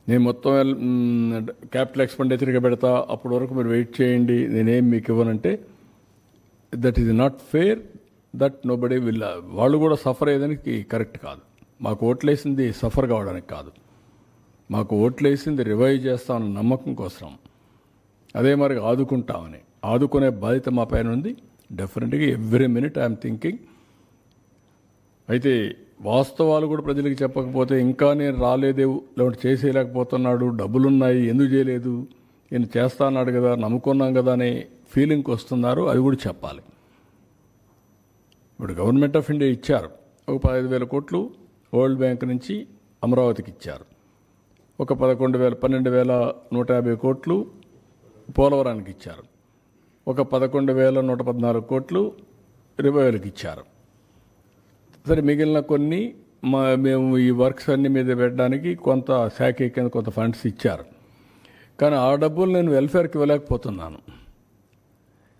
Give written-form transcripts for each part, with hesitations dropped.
నేను మొత్తం క్యాపిటల్ ఎక్స్పెండిచర్గా పెడతా, అప్పటి వరకు మీరు వెయిట్ చేయండి, నేనేం మీకు ఇవ్వనంటే that is not fair. That nobody will, వాళ్ళు కూడా సఫర్ అయ్యేదానికి కరెక్ట్ కాదు. మాకు ఓట్లేసింది సఫర్ కావడానికి కాదు, మాకు ఓట్లేసింది రివైవ్ చేస్తామన్న నమ్మకం కోసం, అదే మరి ఆదుకుంటామని. ఆదుకునే బాధ్యత మా పైన ఉంది. డెఫినెట్గా ఎవ్రీ మినిట్ ఐఎమ్ థింకింగ్. అయితే వాస్తవాలు కూడా ప్రజలకు చెప్పకపోతే ఇంకా నేను రాలేదే, లేకపోతే చేసేయలేకపోతున్నాడు, డబ్బులున్నాయి ఎందుకు చేయలేదు, నేను చేస్తా అన్నాడు కదా, నమ్ముకున్నాం కదా అనే ఫీలింగ్కి వస్తున్నారు. అది కూడా చెప్పాలి. ఇప్పుడు గవర్నమెంట్ ఆఫ్ ఇండియా ఇచ్చారు ఒక 15,000 కోట్లు, వరల్డ్ బ్యాంక్ నుంచి అమరావతికి ఇచ్చారు. ఒక 12,150 కోట్లు పోలవరానికి ఇచ్చారు. ఒక 11,114 కోట్లు రివైవల్కి ఇచ్చారు. సరే, మిగిలిన కొన్ని మేము ఈ వర్క్స్ అన్ని మీద పెట్టడానికి కొంత శాఖ కింద కొంత ఫండ్స్ ఇచ్చారు. కానీ ఆ డబ్బులు నేను వెల్ఫేర్కి ఇవ్వలేకపోతున్నాను.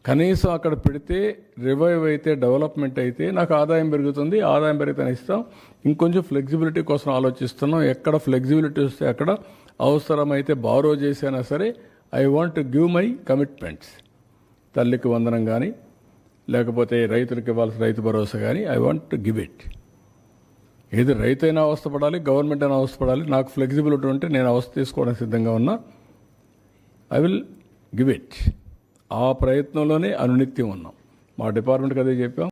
కనీసం అక్కడ పెడితే రివైవ్ అయితే, డెవలప్మెంట్ అయితే నాకు ఆదాయం పెరుగుతుంది. ఆదాయం పెరిగితే ఇస్తాం. ఇంకొంచెం ఫ్లెక్సిబిలిటీ కోసం ఆలోచిస్తున్నాం. ఎక్కడ ఫ్లెక్సిబిలిటీ వస్తే అక్కడ అవసరమైతే బారో చేసైనా సరే I want to give my commitments. తల్లికి వందనం కానీ, లేకపోతే రైతులకు ఇవ్వాల్సిన రైతు భరోసా కానీ I want to give it. ఏది రైతు అయినా అవస్థపడాలి, గవర్నమెంట్ అయినా అవస్థపడాలి. నాకు ఫ్లెక్సిబిలిటీ ఉంటే నేను అవస్థ తీసుకోవడానికి సిద్ధంగా ఉన్నా. I will give it. ఆ ప్రయత్నంలోనే అనునిత్యం ఉన్నాం. మా డిపార్ట్మెంట్కి అదే చెప్పాం.